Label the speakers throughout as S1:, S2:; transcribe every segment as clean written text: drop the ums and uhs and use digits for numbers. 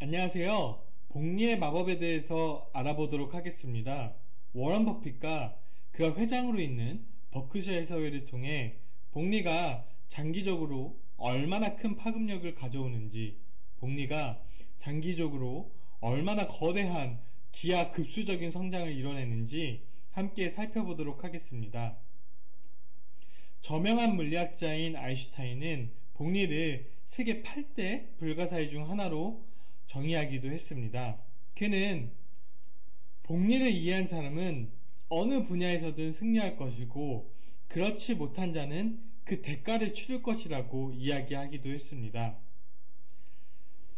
S1: 안녕하세요. 복리의 마법에 대해서 알아보도록 하겠습니다. 워런 버핏과 그가 회장으로 있는 버크셔 해서웨이를 통해 복리가 장기적으로 얼마나 큰 파급력을 가져오는지, 복리가 장기적으로 얼마나 거대한 기하급수적인 성장을 이뤄내는지 함께 살펴보도록 하겠습니다. 저명한 물리학자인 아인슈타인은 복리를 세계 8대 불가사의 중 하나로 정의하기도 했습니다. 그는 복리를 이해한 사람은 어느 분야에서든 승리할 것이고 그렇지 못한 자는 그 대가를 치를 것이라고 이야기하기도 했습니다.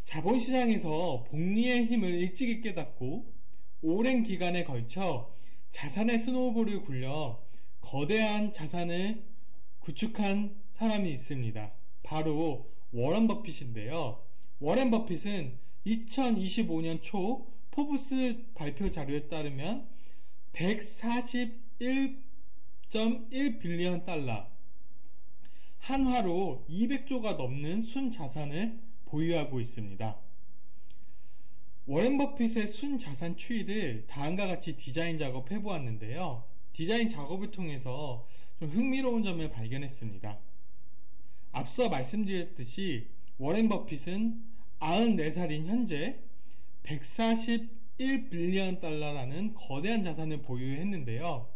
S1: 자본시장에서 복리의 힘을 일찍이 깨닫고 오랜 기간에 걸쳐 자산의 스노우볼을 굴려 거대한 자산을 구축한 사람이 있습니다. 바로 워런 버핏인데요. 워런 버핏은 2025년 초 포브스 발표 자료에 따르면 141.1 빌리언 달러, 한화로 200조가 넘는 순자산을 보유하고 있습니다. 워런 버핏의 순자산 추이를 다음과 같이 디자인 작업해 보았는데요. 디자인 작업을 통해서 좀 흥미로운 점을 발견했습니다. 앞서 말씀드렸듯이 워런 버핏은 94살인 현재 141 빌리언 달러라는 거대한 자산을 보유했는데요.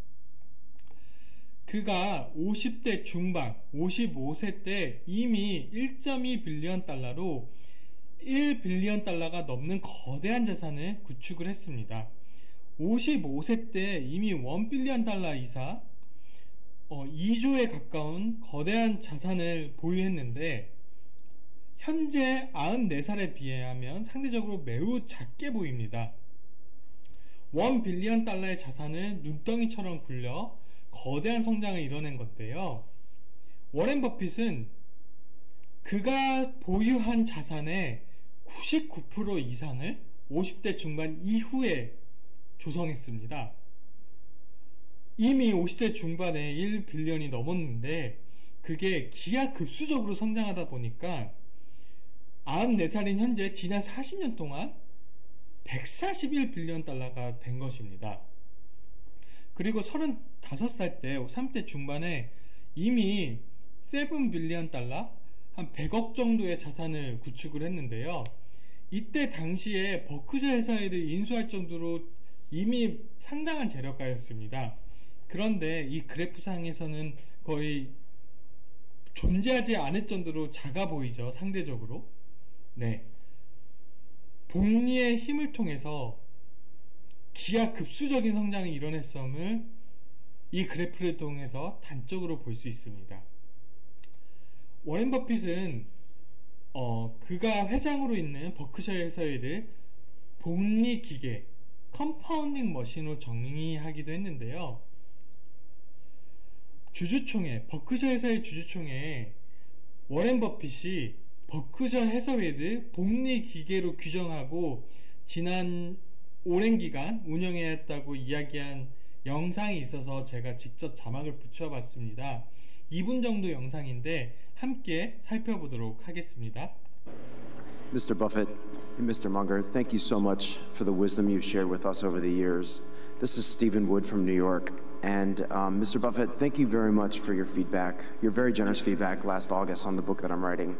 S1: 그가 50대 중반, 55세 때 이미 1.2 빌리언 달러로 1 빌리언 달러가 넘는 거대한 자산을 구축을 했습니다. 55세 때 이미 1 빌리언 달러 이상 2조에 가까운 거대한 자산을 보유했는데 현재 94살에 비하면 상대적으로 매우 작게 보입니다. 1 빌리언 달러의 자산을 눈덩이처럼 굴려 거대한 성장을 이뤄낸 건데요. 워런 버핏은 그가 보유한 자산의 99% 이상을 50대 중반 이후에 조성했습니다. 이미 50대 중반에 1 빌리언이 넘었는데 그게 기하급수적으로 성장하다 보니까 94살인 현재 지난 40년 동안 141 빌리언 달러가 된 것입니다. 그리고 35살 때 30대 중반에 이미 7 빌리언 달러, 한 100억 정도의 자산을 구축을 했는데요. 이때 당시에 버크셔 해서웨이를 인수할 정도로 이미 상당한 재력가였습니다. 그런데 이 그래프상에서는 거의 존재하지 않을 정도로 작아 보이죠, 상대적으로. 네. 복리의 힘을 통해서 기하급수적인 성장을 이뤄냈음을 이 그래프를 통해서 단적으로 볼 수 있습니다. 워런 버핏은 그가 회장으로 있는 버크셔 해서웨이를 복리 기계, 컴파운딩 머신으로 정의하기도 했는데요. 주주총회, 버크셔 해서웨이 주주총회에 워런 버핏이 버크셔 해서웨이를 복리 기계로 규정하고 지난 오랜 기간 운영해야 했다고 이야기한 영상이 있어서 제가 직접 자막을 붙여봤습니다. 2분 정도 영상인데 함께 살펴보도록 하겠습니다.
S2: Mr. Buffett and Mr. Munger, thank you so much for the wisdom you've shared with us over the years. This is Stephen Wood from New York. And Mr. Buffett, thank you very much for your feedback, your very generous feedback last August on the book that I'm writing.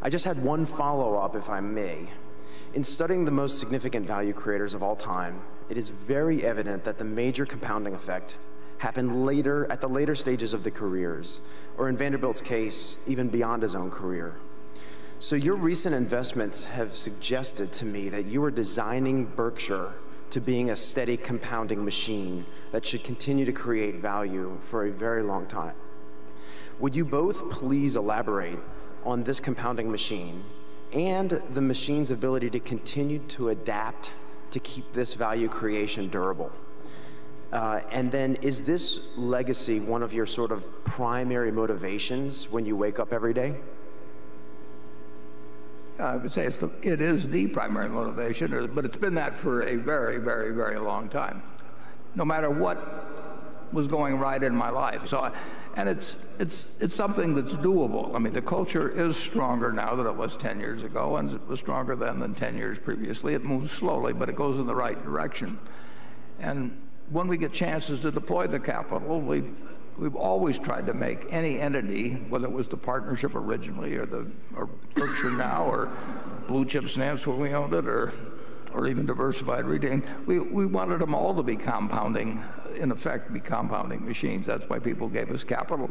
S2: I just had one follow-up, if I may. In studying the most significant value creators of all time, it is very evident that the major compounding effect happened later, at the later stages of the careers, or in Vanderbilt's case, even beyond his own career. So your recent investments have suggested to me that you are designing Berkshire to being a steady compounding machine that should continue to create value for a very long time. Would you both please elaborate on this compounding machine and the machine's ability to continue to adapt to keep this value creation durable? And then, is this legacy one of your sort of primary motivations when you wake up every day?
S3: I would say it is the primary motivation, but it's been that for a very, very, very long time, no matter what was going right in my life. And it's something that's doable. I mean, the culture is stronger now than it was 10 years ago, and it was stronger then than 10 years previously. It moves slowly, but it goes in the right direction. And when we get chances to deploy the capital, we've always tried to make any entity, whether it was the partnership originally or Berkshire now or Blue Chip Stamps when we owned it or even Diversified Retailing, we wanted them all to be compounding, in effect, be compounding machines. That's why people gave us capital.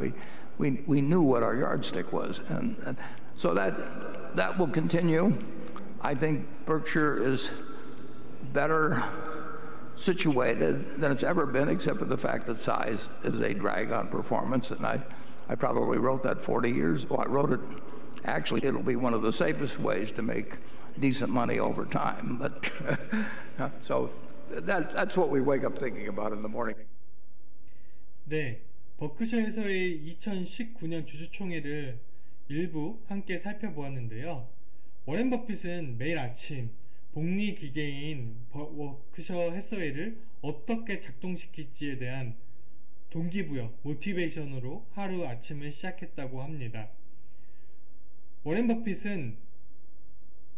S3: We knew what our yardstick was. And so that will continue. I think Berkshire is better situated than it's ever been, except for the fact that size is a drag on performance. And I probably wrote that 40 years. Well, I wrote it. Actually, it'll be one of the safest ways to make decent money over time. But so that's what we wake up thinking about in the morning.
S1: 네, 버크셔 해서의 2019년 주주총회를 일부 함께 살펴보았는데요. 워렌 버핏은 매일 아침 복리 기계인 버크셔 해서웨이를 어떻게 작동시킬지에 대한 동기부여, 모티베이션으로 하루 아침을 시작했다고 합니다. 워렌 버핏은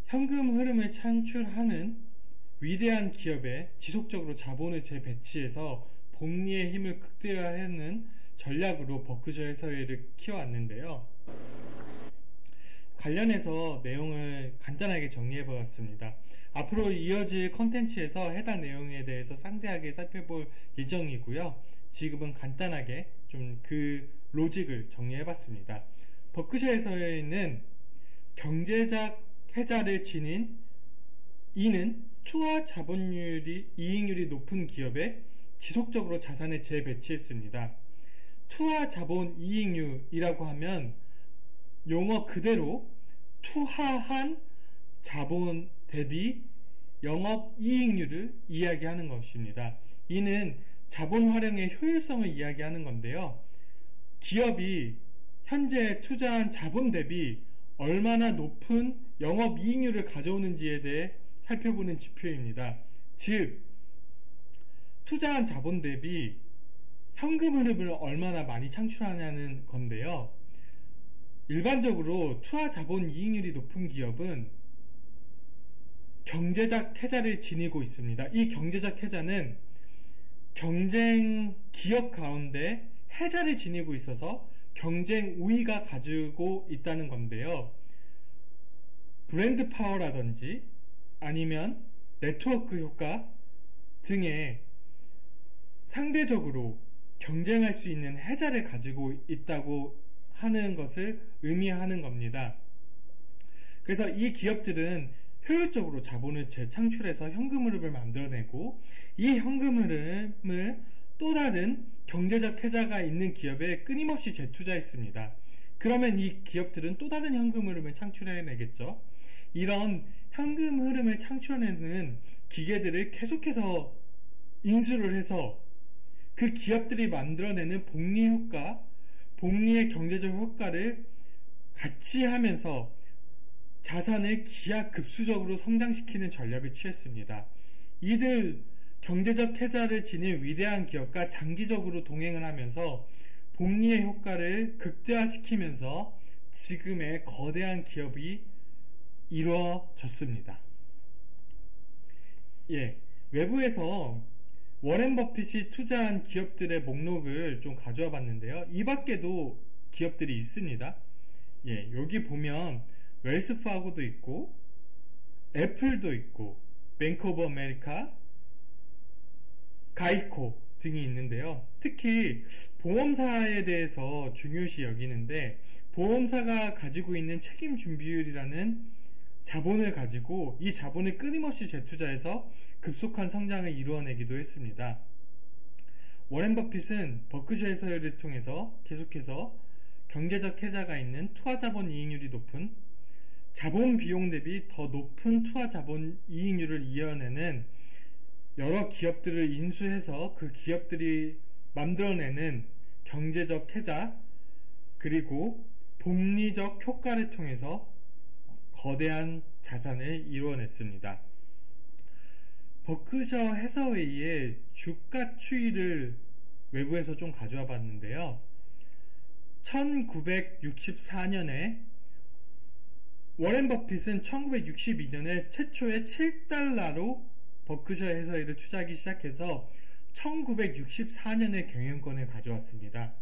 S1: 현금 흐름을 창출하는 위대한 기업에 지속적으로 자본을 재배치해서 복리의 힘을 극대화하는 전략으로 버크셔 해서웨이를 키워왔는데요. 관련해서 내용을 간단하게 정리해보았습니다. 앞으로 이어질 컨텐츠에서 해당 내용에 대해서 상세하게 살펴볼 예정이고요. 지금은 간단하게 좀 그 로직을 정리해봤습니다. 버크셔 해서웨이는 경제적 해자를 지닌 이는 투하 자본율이 이익률이 높은 기업에 지속적으로 자산을 재배치했습니다. 투하 자본 이익률이라고 하면 용어 그대로 투하한 자본 대비 영업 이익률을 이야기하는 것입니다. 이는 자본 활용의 효율성을 이야기하는 건데요. 기업이 현재 투자한 자본 대비 얼마나 높은 영업 이익률을 가져오는지에 대해 살펴보는 지표입니다. 즉, 투자한 자본 대비 현금 흐름을 얼마나 많이 창출하냐는 건데요. 일반적으로 투하 자본 이익률이 높은 기업은 경제적 해자를 지니고 있습니다. 이 경제적 해자는 경쟁 기업 가운데 해자를 지니고 있어서 경쟁 우위가 가지고 있다는 건데요. 브랜드 파워라든지 아니면 네트워크 효과 등의 상대적으로 경쟁할 수 있는 해자를 가지고 있다고 하는 것을 의미하는 겁니다. 그래서 이 기업들은 효율적으로 자본을 재창출해서 현금 흐름을 만들어내고 이 현금 흐름을 또 다른 경제적 해자가 있는 기업에 끊임없이 재투자했습니다. 그러면 이 기업들은 또 다른 현금 흐름을 창출해내겠죠. 이런 현금 흐름을 창출해내는 기계들을 계속해서 인수를 해서 그 기업들이 만들어내는 복리 효과, 복리의 경제적 효과를 같이 하면서 자산을 기하급수적으로 성장시키는 전략을 취했습니다. 이들 경제적 해자를 지닌 위대한 기업과 장기적으로 동행을 하면서 복리의 효과를 극대화시키면서 지금의 거대한 기업이 이루어졌습니다. 외부에서 워렌 버핏이 투자한 기업들의 목록을 좀 가져와 봤는데요. 이 밖에도 기업들이 있습니다. 여기 보면 웰스파고도 있고 애플도 있고 뱅크 오브 아메리카, 가이코 등이 있는데요. 특히 보험사에 대해서 중요시 여기는데 보험사가 가지고 있는 책임 준비율이라는 자본을 가지고 이 자본을 끊임없이 재투자해서 급속한 성장을 이루어내기도 했습니다. 워렌 버핏은 버크셔 해서웨이를 통해서 계속해서 경제적 해자가 있는 투하 자본 이익률이 높은 자본 비용 대비 더 높은 투하 자본 이익률을 이어내는 여러 기업들을 인수해서 그 기업들이 만들어내는 경제적 해자 그리고 복리적 효과를 통해서 거대한 자산을 이루어냈습니다. 버크셔 해서웨이의 주가 추이를 외부에서 좀 가져와 봤는데요. 1964년에 워렌 버핏은 1962년에 최초의 7달러로 버크셔 해서웨이를 투자하기 시작해서 1964년에 경영권을 가져왔습니다.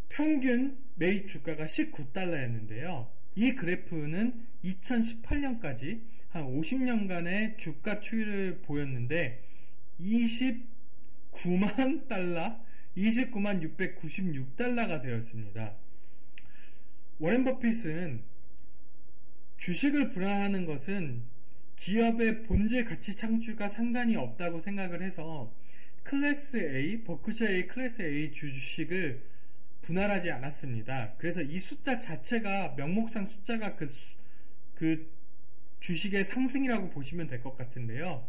S1: 평균 매입 주가가 19달러였는데요. 이 그래프는 2018년까지 한 50년간의 주가 추이를 보였는데 29만 달러, 29만 696달러가 되었습니다. 워렌 버핏은 주식을 분할하는 것은 기업의 본질 가치 창출과 상관이 없다고 생각을 해서 클래스 A, 버크셔의 클래스 A 주식을 분할하지 않았습니다. 그래서 이 숫자 자체가 명목상 숫자가 그 주식의 상승이라고 보시면 될 것 같은데요.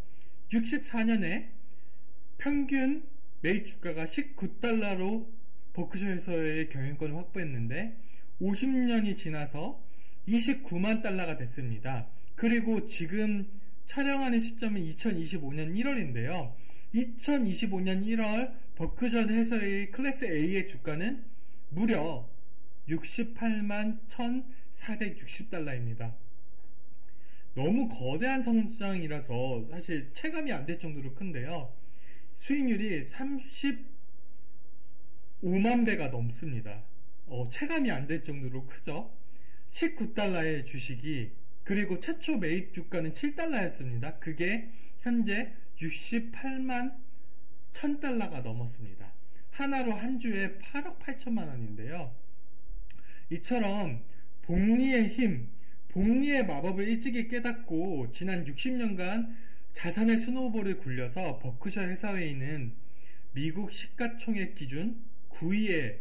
S1: 64년에 평균 매입 주가가 19달러로 버크셔 해서웨이의 경영권을 확보했는데 50년이 지나서 29만 달러가 됐습니다. 그리고 지금 촬영하는 시점은 2025년 1월인데요. 2025년 1월 버크셔 해서웨이 클래스 A의 주가는 무려 68만 1,460달러입니다. 너무 거대한 성장이라서 사실 체감이 안 될 정도로 큰데요. 수익률이 35만 배가 넘습니다. 체감이 안 될 정도로 크죠. 19달러의 주식이, 그리고 최초 매입 주가는 7달러였습니다. 그게 현재 68만 1000달러가 넘었습니다. 하나로 한 주에 8억 8천만 원인데요. 이처럼 복리의 힘, 복리의 마법을 일찍이 깨닫고 지난 60년간 자산의 스노우볼을 굴려서 버크셔 해서웨이는 미국 시가총액 기준 9위에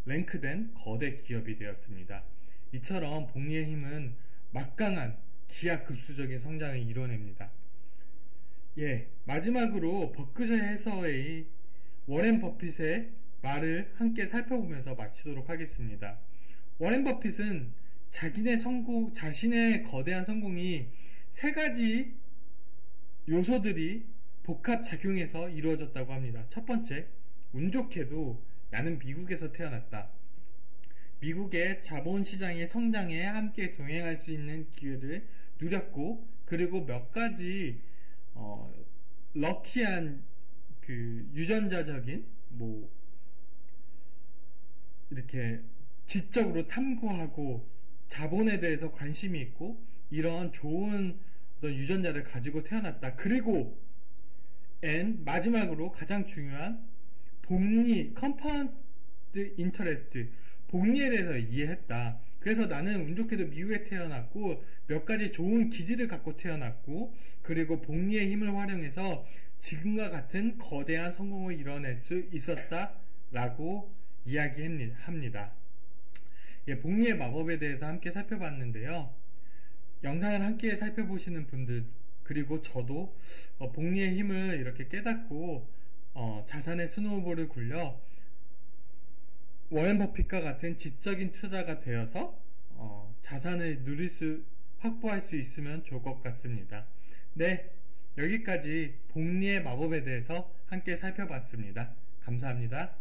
S1: 랭크된 거대 기업이 되었습니다. 이처럼 복리의 힘은 막강한 기하급수적인 성장을 이뤄냅니다. 마지막으로 버크셔 해서웨이 워렌 버핏의 말을 함께 살펴보면서 마치도록 하겠습니다. 워렌 버핏은 자신의 거대한 성공이 세 가지 요소들이 복합작용해서 이루어졌다고 합니다. 첫 번째, 운 좋게도 나는 미국에서 태어났다. 미국의 자본시장의 성장에 함께 동행할 수 있는 기회를 누렸고, 그리고 몇 가지 럭키한 그 유전자적인 이렇게 지적으로 탐구하고 자본에 대해서 관심이 있고 이런 좋은 어떤 유전자를 가지고 태어났다. 그리고 마지막으로 가장 중요한 복리, 컴파운드 인터레스트, 복리에 대해서 이해했다. 그래서 나는 운 좋게도 미국에 태어났고 몇 가지 좋은 기질을 갖고 태어났고, 그리고 복리의 힘을 활용해서 지금과 같은 거대한 성공을 이뤄낼 수 있었다라고 이야기합니다. 복리의 마법에 대해서 함께 살펴봤는데요. 영상을 함께 살펴보시는 분들, 그리고 저도 복리의 힘을 이렇게 깨닫고 자산의 스노우볼을 굴려 워렌 버핏과 같은 지적인 투자가 되어서 자산을 확보할 수 있으면 좋을 것 같습니다. 네, 여기까지 복리의 마법에 대해서 함께 살펴봤습니다. 감사합니다.